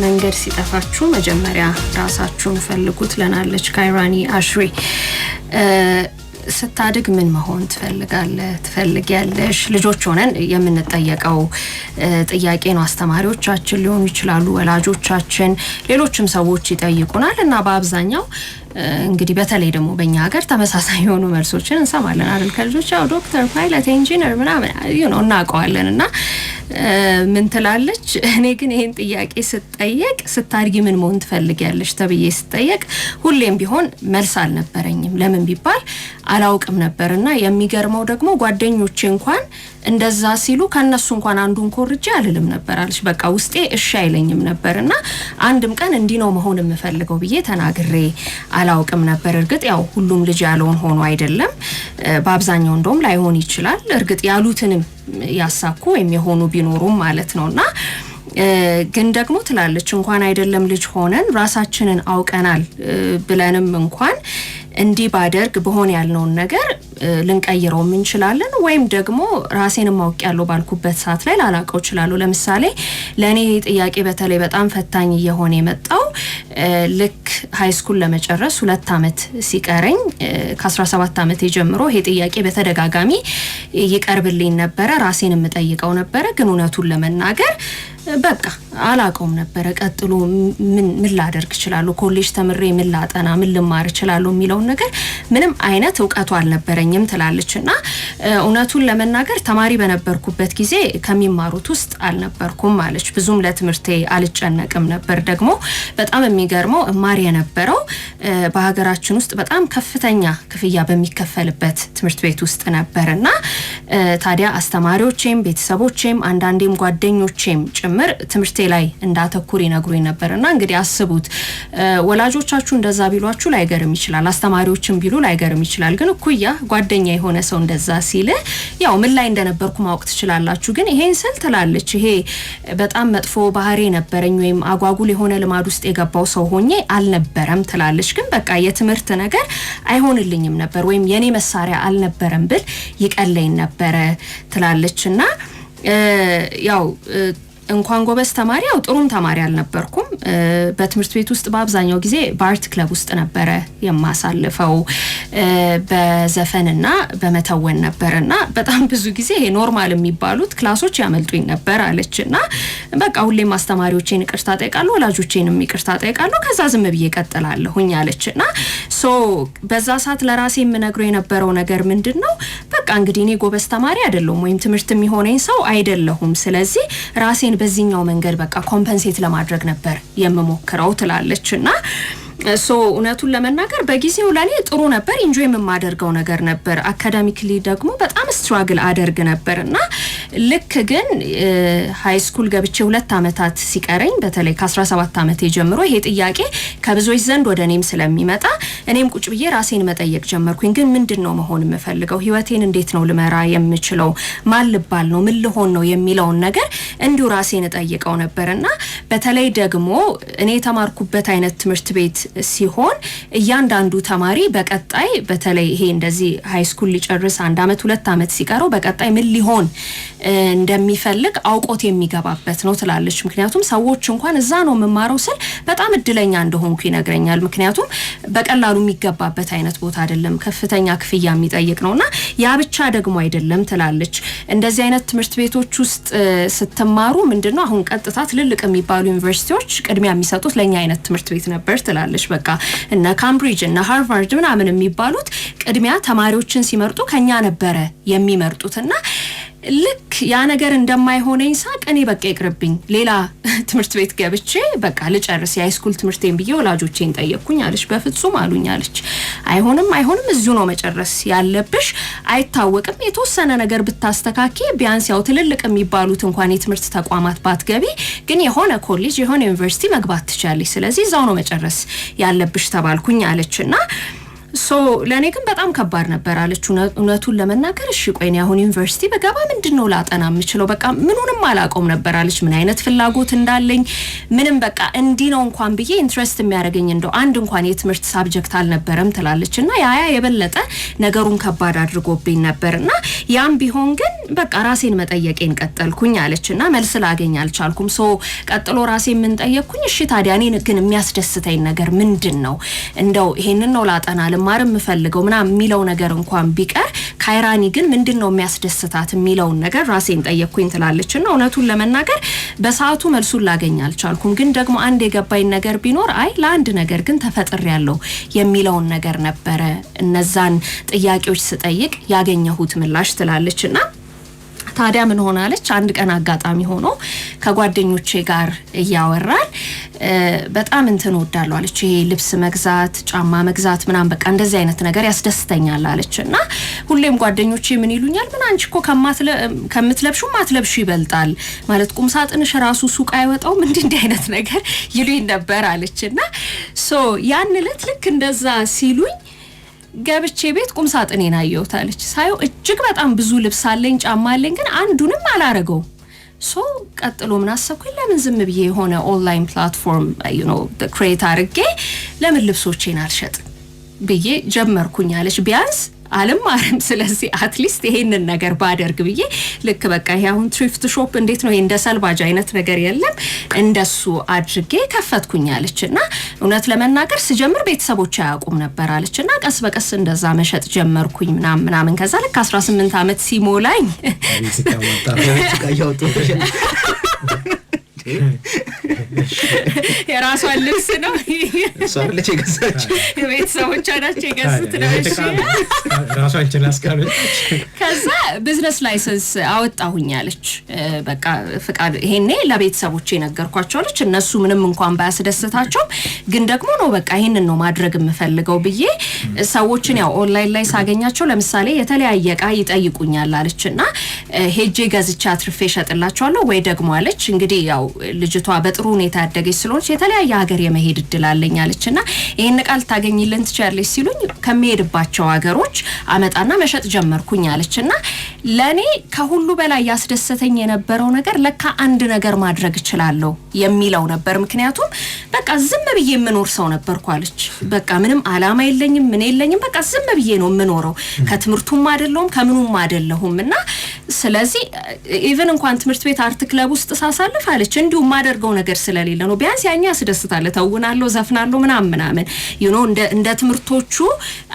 መንገድ ሲጠፋችሁ መጀመሪያ ራሳችሁን ፈልጉት ለናለች ካይራኒ አሽሪ። ስታድግ ምን መሆን ትፈልጊያለሽ? ልጆች ሆነን የምንጠየቀው ጥያቄ ነው። አስተማሪዎቻችን ሊሆኑ ይችላሉ፣ ወላጆቻችን፣ ሌሎችም ሰዎች ይጠይቁናል እና በአብዛኛው እንግዲህ በተለይ ደግሞ በእኛ ሀገር ተመሳሳይ የሆኑ መልሶችን እንሰማለን አይደል? ከልጆች ያው ዶክተር፣ ፓይለት፣ ኢንጂነር ምናምን እናውቀዋለን እና ምን ትላለች? እኔ ግን ይሄን ጥያቄ ስጠየቅ ስታድጊ ምን መሆን ትፈልጊያለሽ ተብዬ ስጠየቅ ሁሌም ቢሆን መልስ አልነበረኝም። ለምን ቢባል አላውቅም ነበርና የሚገርመው ደግሞ ጓደኞቼ እንኳን እንደዛ ሲሉ ከነሱ እንኳን አንዱን ኮርጄ አልልም ነበር አለች። በቃ ውስጤ እሺ አይለኝም ነበርና አንድም ቀን እንዲ ነው መሆን የምፈልገው ብዬ ተናግሬ አላውቅም ነበር። እርግጥ ያው ሁሉም ልጅ ያለውን ሆኖ አይደለም፣ በአብዛኛው እንደውም ላይሆን ይችላል። እርግጥ ያሉትንም ያሳኩ ወይም የሆኑ ቢኖሩም ማለት ነውና ግን ደግሞ ትላለች እንኳን አይደለም ልጅ ሆነን ራሳችንን አውቀናል ብለንም እንኳን እንዲህ ባደርግ በሆነ ያልነውን ነገር ልንቀይረው እንችላለን ወይም ደግሞ ራሴንም ማውቅ ያለው ባልኩበት ሰዓት ላይ ላላቀው ይችላል። ለምሳሌ ለኔ ጥያቄ በተለይ በጣም ፈታኝ የሆነ የመጣው ልክ ሃይ ስኩል ለመጨረስ 2 አመት ሲቀረኝ ከ17 አመት ጀምሮ ይሄ ጥያቄ በተደጋጋሚ ይቀርብልኝ ነበር። ራሴንም ጠይቀው ነበር፣ ግን እውነቱን ለመናገር በቃ አላቀውም ነበር። ቀጥሎ ምን ላደርግ እችላለሁ፣ ኮሌጅ ተምሬ ምን ላጠና ምን ልማር እችላለሁ የሚለው ነገር ምንም አይነት ዕውቀቱ አልነበረኝም ትላለችና እውነቱን ለመናገር ተማሪ በነበርኩበት ጊዜ ከሚማሩት ውስጥ አልነበርኩም ማለች። ብዙም ለትምህርቴ አልጨነቅም ነበር። ደግሞ በጣም የሚገርመው እማር የነበረው በሀገራችን ውስጥ በጣም ከፍተኛ ክፍያ በሚከፈልበት ትምህርት ቤት ውስጥ ነበርና ታዲያ አስተማሪዎቼም ቤተሰቦቼም አንዳንዴም ጓደኞቼም ጭምር ትምህርቴ ላይ እንዳተኩር ይነግሩኝ ነበርና እንግዲህ አስቡት፣ ወላጆቻችሁ እንደዛ ቢሏችሁ ላይገርም ይችላል፣ አስተማሪዎችም ቢሉ ላይገርም ይችላል። ግን እኩያ ጓደኛ የሆነ ሰው እንደዛ ሲል ያው ምን ላይ እንደነበርኩ ማወቅ ትችላላችሁ። ግን ይሄን ስል ትላለች ይሄ በጣም መጥፎ ባህሪ ነበረኝ ወይም አጓጉል የሆነ ልማድ ውስጥ የገባው ሰው ሆኜ አልነበረም ትላለች። ግን በቃ የትምህርት ነገር አይሆንልኝም ነበር ወይም የኔ መሳሪያ አልነበረም ብል ይቀለኝ ነበረ ትላለችና ያው እንኳን ጎበዝ ተማሪ ያው ጥሩም ተማሪ አልነበርኩም። በትምህርት ቤት ውስጥ በአብዛኛው ጊዜ በአርት ክለብ ውስጥ ነበረ የማሳልፈው፣ በዘፈንና በመተወን ነበርና በጣም ብዙ ጊዜ ኖርማል የሚባሉት ክላሶች ያመልጡኝ ነበር አለችና በቃ ሁሌም አስተማሪዎቼን ይቅርታ ጠይቃለሁ፣ ወላጆቼንም ይቅርታ ጠይቃለሁ፣ ከዛ ዝም ብዬ እቀጥላለሁኝ አለችና በዛ ሰዓት ለራሴ የምነግረው የነበረው ነገር ምንድነው በቃ እንግዲህ እኔ ጎበዝ ተማሪ አይደለሁም ወይም ትምህርት የሚሆነኝ ሰው አይደለሁም፣ ስለዚህ ራሴን በዚህኛው መንገድ በቃ ኮምፐንሴት ለማድረግ ነበር የምሞክረው ትላለችና እውነቱን ለመናገር በጊዜው ለኔ ጥሩ ነበር፣ ኢንጆይ የማደርገው ነገር ነበር። አካዳሚክሊ ደግሞ በጣም ስትራግል አደርግ ነበርና ልክ ግን ሃይ ስኩል ገብቼ 2 አመታት ሲቀረኝ በተለይ ከ17 አመት ጀምሮ ይሄ ጥያቄ ከብዙዎች ዘንድ ወደ እኔም ስለሚመጣ እኔም ቁጭ ብዬ ራሴን መጠየቅ ጀመርኩኝ። ግን ምንድነው መሆን የምፈልገው፣ ህይወቴን እንዴት ነው ልመራ የምችለው፣ ማን ልባል ነው፣ ምን ልሆን ነው የሚለውን ነገር እንዲሁ ራሴን ጠይቀው ነበርና በተለይ ደግሞ እኔ የተማርኩበት አይነት ትምህርት ቤት ሲሆን እያንዳንዱ ተማሪ በቀጣይ በተለይ ይሄ እንደዚህ ሃይ ስኩል ሊጨርስ 1 አመት 2 አመት ሲቀረው በቀጣይ ምን ሊሆን እንደሚፈልግ አውቆት የሚገባበት ነው ትላለች። ምክንያቱም ሰዎች እንኳን እዛ ነው መማረው ስል በጣም እድለኛ እንደሆንኩ ይነግረኛል። ምክንያቱም በቀላሉ የሚገባበት አይነት ቦታ አይደለም፣ ከፍተኛ ክፍያ የሚጠይቅ ነውና ያ ብቻ ደግሞ አይደለም ትላለች። እንደዚህ አይነት ትምህርት ቤቶች ውስጥ ስትማሩ ምንድነው አሁን ቀጥታ ትልልቅ የሚባሉ ዩኒቨርሲቲዎች ቅድሚያ የሚሰጡት ለኛ አይነት ትምህርት ቤት ነበር ትላለች። በቃ እነ ካምብሪጅ እና ሃርቫርድ ምናምን የሚባሉት ቅድሚያ ተማሪዎችን ሲመርጡ ከኛ ነበረ የሚመርጡትና ልክ ያ ነገር እንደማይሆነኝ ሳቅ እኔ በቃ ይቅርብኝ ሌላ ትምህርት ቤት ገብቼ በቃ ልጨርስ የሃይስኩል ትምህርቴን ብዬ ወላጆቼን ጠየቅኩኝ አለች። በፍጹም አሉኝ አለች። አይሆንም እዚሁ ነው መጨረስ ያለብሽ፣ አይታወቅም የተወሰነ ነገር ብታስተካኪ ቢያንስ ያው ትልልቅ የሚባሉት እንኳን የትምህርት ተቋማት ባትገቢ ግን የሆነ ኮሌጅ የሆነ ዩኒቨርሲቲ መግባት ትችያለሽ፣ ስለዚህ እዛው ነው መጨረስ ያለብሽ ተባልኩኝ አለችና ለኔ ግን በጣም ከባድ ነበር አለች። እውነቱን ለመናገር እሺ ቆይኔ አሁን ዩኒቨርሲቲ በገባ ምንድነው ላጠና የምችለው፣ በቃ ምኑንም አላቆም ነበር አለች። ምን አይነት ፍላጎት እንዳለኝ ምንም በቃ እንዲ ነው እንኳን ብዬ ኢንትረስት የሚያደርገኝ እንደው አንድ እንኳን የትምህርት ሳብጀክት አልነበረም ትላለችና ያ የበለጠ ነገሩን ከባድ አድርጎብኝ ነበርና ያም ቢሆን ግን በቃ ራሴን መጠየቄን ቀጠልኩኝ አለችና መልስ ላገኝ አልቻልኩም ሶ ቀጥሎ ራሴን ምን ጠየቅኩኝ እሺ ታዲያ እኔን ግን የሚያስደስተኝ ነገር ምንድነው እንደው ይሄንን ነው ላጠና ልማር የምፈልገው ምናምን የሚለው ነገር እንኳን ቢቀር ካይራኒ ግን ምንድነው የሚያስደስታት የሚለው ነገር ራሴን ጠየቅኩኝ ትላለችና እውነቱን ለመናገር በሰዓቱ መልሱን ላገኝ አልቻልኩም ግን ደግሞ አንድ የገባኝ ነገር ቢኖር አይ ለአንድ ነገር ግን ተፈጥሬያለሁ የሚለው ነገር ነበረ እነዛን ጥያቄዎች ስጠይቅ ያገኘሁት ምላሽ ትላለችና ታዲያ ምን ሆናለች አንድ ቀን አጋጣሚ ሆኖ ከጓደኞቼ ጋር ያወራል በጣም እንትን ወዳለው አለች ይሄ ልብስ መግዛት ጫማ መግዛት ምናም በቃ እንደዚህ አይነት ነገር ያስደስተኛል አለችና ሁሌም ጓደኞቼ ምን ይሉኛል ምን አንቺ እኮ ከምትለብሹ ማትለብሹ ይበልጣል ማለት ቁምሳጥንሽ ራሱ ሱቅ አይወጣው እንዴ አይነት ነገር ይሉኝ ነበር አለችና ሶ ያን ዕለት ልክ እንደዛ ሲሉኝ ገብቼ ቤት ቁምሳጥኔን አየሁታለች ሳይው እጅግ በጣም ብዙ ልብስ አለኝ ጫማ አለኝ ግን አንዱንም አላረገው ሶ ቀጥሎ ምን አሰብኩኝ ለምን ዝም ብዬ ሆነ ኦንላይን ፕላትፎርም ክሬት አርጌ ለምን ልብሶቼን አልሸጥ ብዬ ጀመርኩኝ አለች ቢያንስ አለማርም ስለዚህ አትሊስት ይሄንን ነገር ባደርግ ብዬ ልክ በቃ ያሁን ትሪፍት ሾፕ እንዴት ነው እንደ ሰልባጅ አይነት ነገር የለም እንደሱ አድርጌ ከፈትኩኝ አለችና እውነት ለመናገር ስጀምር ቤተሰቦች ያያቁም ነበር አለችና ቀስ በቀስ እንደዛ መሸጥ ጀመርኩኝ ምናምን ከዛ ልክ 18 አመት ሲሞላኝ የራሷ ልብስ ነው ሰውልቼ ገዛች ቤተሰቦቿ ናቸው የገዙት ነው እሺ ራሷን ችላስካለች ከዛ ቢዝነስ ላይሰንስ አወጣሁኝ አለች በቃ ፍቃድ ይሄኔ ለቤተሰቦቼ ነገርኳቸው አለች እነሱ ምንም እንኳን ባያስደስታቸው ግን ደግሞ ነው በቃ ይሄንን ነው ማድረግ የምፈልገው ብዬ ሰዎችን ያው ኦንላይን ላይ ሳገኛቸው ለምሳሌ የተለያየ ዕቃ ይጠይቁኛል አለችና ሄጄ ገዝቻ አትርፌ ሸጥላቸዋለሁ ወይ ደግሞ አለች እንግዲህ ያው ልጅቷ በጥሩ ሁኔታ ያደገች ስለሆነች የተለያየ ሀገር የመሄድ እድል አለኝ አለችና ይሄን ቃል ታገኝልን ትችያለሽ ሲሉኝ ከመሄድባቸው ሀገሮች አመጣና መሸጥ ጀመርኩኝ አለችና ለኔ ከሁሉ በላይ ያስደሰተኝ የነበረው ነገር ለካ አንድ ነገር ማድረግ እችላለሁ የሚለው ነበር ምክንያቱም በቃ ዝም ብዬ የምኖር ሰው ነበርኩ አለች በቃ ምንም አላማ የለኝም ምን የለኝም በቃ ዝም ብዬ ነው የምኖረው ከትምርቱም አይደለም ከምኑም አይደለሁምና ስለዚህ ኢቭን እንኳን ትምርት ቤት አርት ክለብ ውስጥ ሳሳልፍ አለች እንዲሁ ማደርገው ነገር ስለሌለ ነው ቢያንስ ያኛ ያስደስታል ተውናለሁ ዘፍናለሁ ምናምን እንደ ትምርቶቹ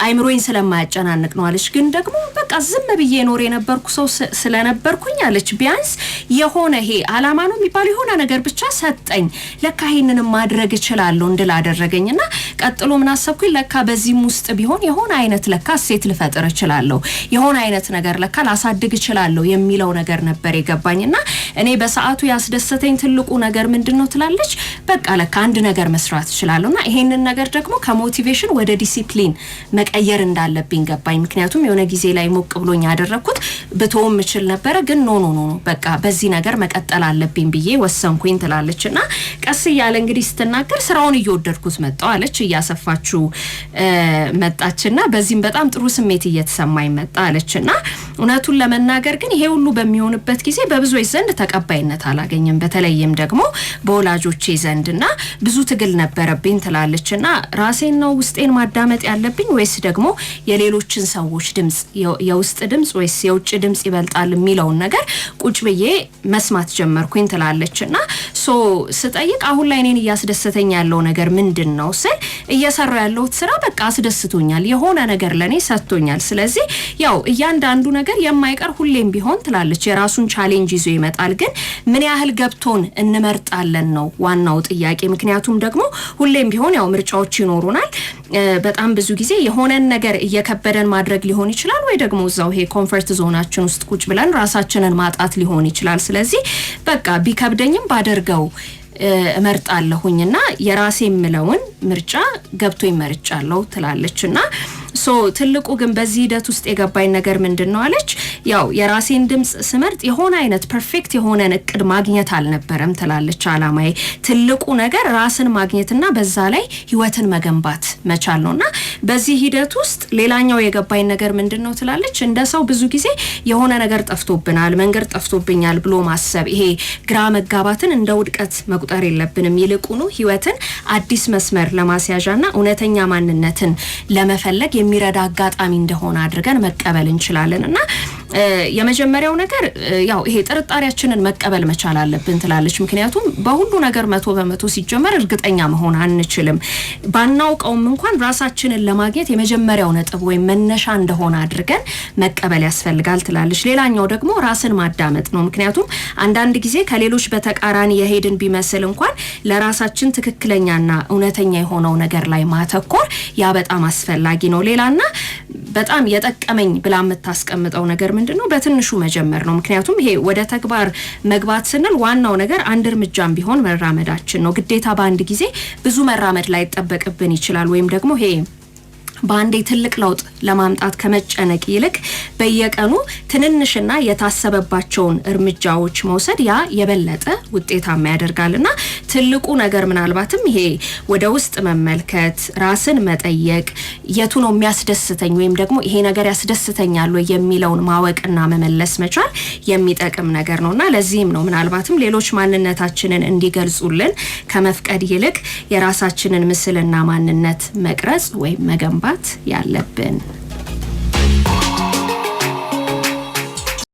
አይምሮዬን ስለማያጨናንቅ ነው አለች ግን ደግሞ በቃ ዝም ብዬ ኖር የነበርኩ ሰው ስለነበርኩኝ አለች ቢያንስ የሆነ ይሄ አላማ ነው የሚባል የሆነ ነገር ብቻ ሰጠኝ ለካ ይሄንን ማድረግ እችላለሁ እንድላደረገኝና ቀጥሎ ምን አሰብኩኝ ለካ በዚህም ውስጥ ቢሆን የሆነ አይነት ለካ ሴት ልፈጥር እችላለሁ የሆነ አይነት ነገር ለካ ላሳድግ እችላለሁ የሚለው ነገር ነበር የገባኝና እኔ በሰዓቱ ያስደሰተኝ ትልቁ ነገር ምንድነው ትላለች በቃ ለካ አንድ ነገር መስራት እችላለሁና ይሄንን ነገር ደግሞ ከሞቲቬሽን ወደ ዲሲፕሊን መቀየር እንዳለብኝ ገባኝ ምክንያቱም የሆነ ጊዜ ላይ ሞቅ ብሎኝ ያደረኩት በተውም እችል ነበር ግን ኖ በቃ በዚህ ነገር መቀጠል አለብኝ ብዬ ወሰንኩኝ ትላለችና ቀስ ያለ እንግዲህ ስትናገር ስራውን እየወደድኩት መጣው አለች እያሰፋችሁ መጣችና በዚህም በጣም ጥሩ ስሜት እየተሰማኝ መጣ አለችና እውነቱን ለመናገር ግን ይሄ ሁሉ በሚሆንበት ጊዜ በብዙዎች ዘንድ ተቀባይነት አላገኘም በተለይም ደግሞ በወላጆቼ ዘንድና ብዙ ትግል ነበረብኝ ትላለችና ራሴን ነው ውስጤን ማዳመጥ ያለብኝ ወይስ ደግሞ የሌሎችን ሰዎች ድምጽ የውስጥ ድምጽ ወይስ የውጭ ድምጽ ይበልጣል የሚለው ነገር ቁጭ ብዬ መስማት ጀመርኩኝ ትላለችና ሶ ስጠይቅ አሁን ላይ እኔን ያስደስተኝ ያለው ነገር ምንድነው ስል እየሰራው ያለው ስራ በቃ አስደስቶኛል የሆነ ነገር ለኔ ሰጥቶኛል ስለዚህ ያው እያንዳንዱ ነገር የማይቀር ሁሌም ቢሆን ትላለች የራሱን ቻሌንጅ ይዞ ይመጣል ግን ምን ያህል ገብቶን እንመርጣለን ነው ዋናው ጥያቄ ምክንያቱም ደግሞ ሁሌም ቢሆን ያው ምርጫዎች ይኖሩናል በጣም ብዙ ጊዜ የሆነን ነገር እየከበደን ማድረግ ሊሆን ይችላል ወይ ደግሞ እዛው ይሄ ኮምፎርት ዞናችን ውስጥ ቁጭ ብለን ራሳችንን ማጣት ሊሆን ይችላል ስለዚህ በቃ ቢከብደኝም ባደርገው እመርጣለሁኝና የራሴ ምለውን ምርጫ ገብቶኝ መርጫለሁ ትላለችና ሶ ትልቁ ግን በዚህ ሂደት ውስጥ የገባኝ ነገር ምንድነው አለች ያው የራሴን ድምጽ ስመርጥ የሆነ አይነት ፐርፌክት የሆነ እቅድ ማግኘት አልነበረም ትላለች አላማዬ ትልቁ ነገር ራስን ማግኘትና በዛ ላይ ህይወትን መገንባት መቻል ነውና በዚህ ሂደት ውስጥ ሌላኛው የገባኝ ነገር ምንድነው ትላለች እንደ ሰው ብዙ ጊዜ የሆነ ነገር ጠፍቶብናል መንገድ ጠፍቶብኛል ብሎ ማሰብ ይሄ ግራ መጋባትን እንደ ውድቀት መቁጠር የለብንም ይልቁኑ ህይወትን አዲስ መስመር ለማስያዣና እውነተኛ ማንነትን ለመፈለግ የሚረዳ አጋጣሚ እንደሆነ አድርገን መቀበል እንችላለንና የመጀመሪያው ነገር ያው ይሄ ጥርጣሬያችንን መቀበል መቻል አለብን ትላለች። ምክንያቱም በሁሉ ነገር 100% ሲጀመር እርግጠኛ መሆን አንችልም። ባናውቀውም እንኳን ራሳችንን ለማግኘት የመጀመሪያው ነጥብ ወይ መነሻ እንደሆነ አድርገን መቀበል ያስፈልጋል ትላለች። ሌላኛው ደግሞ ራስን ማዳመጥ ነው። ምክንያቱም አንዳንድ ጊዜ ከሌሎች በተቃራኒ የሄድን ቢመስል እንኳን ለራሳችን ትክክለኛና እውነተኛ የሆነው ነገር ላይ ማተኮር ያ በጣም አስፈላጊ ነው። ሌላና በጣም የጠቀመኝ ብላ የምታስቀምጠው ነገር ምንድነው? በትንሹ መጀመር ነው። ምክንያቱም ይሄ ወደ ተግባር መግባት ስንል ዋናው ነገር አንድ እርምጃም ቢሆን መራመዳችን ነው። ግዴታ በአንድ ጊዜ ብዙ መራመድ ላይ ይጠበቅብን ይችላል። ወይም ደግሞ ይሄ በአንዴ ትልቅ ለውጥ ለማምጣት ከመጨነቅ ይልቅ በየቀኑ ትንንሽና የታሰበባቸውን እርምጃዎች መውሰድ ያ የበለጠ ውጤታማ ያደርጋልና ትልቁ ነገር ምናልባትም ይሄ ወደ ውስጥ መመልከት፣ ራስን መጠየቅ፣ የቱ ነው የሚያስደስተኝ ወይም ደግሞ ይሄ ነገር ያስደስተኛል ወይ የሚለውን ማወቅና መመለስ መቻል የሚጠቅም ነገር ነውና ለዚህም ነው ምናልባትም ሌሎች ማንነታችንን እንዲገልጹልን ከመፍቀድ ይልቅ የራሳችንን ምስልና ማንነት መቅረጽ ወይም መገንባት ያለብን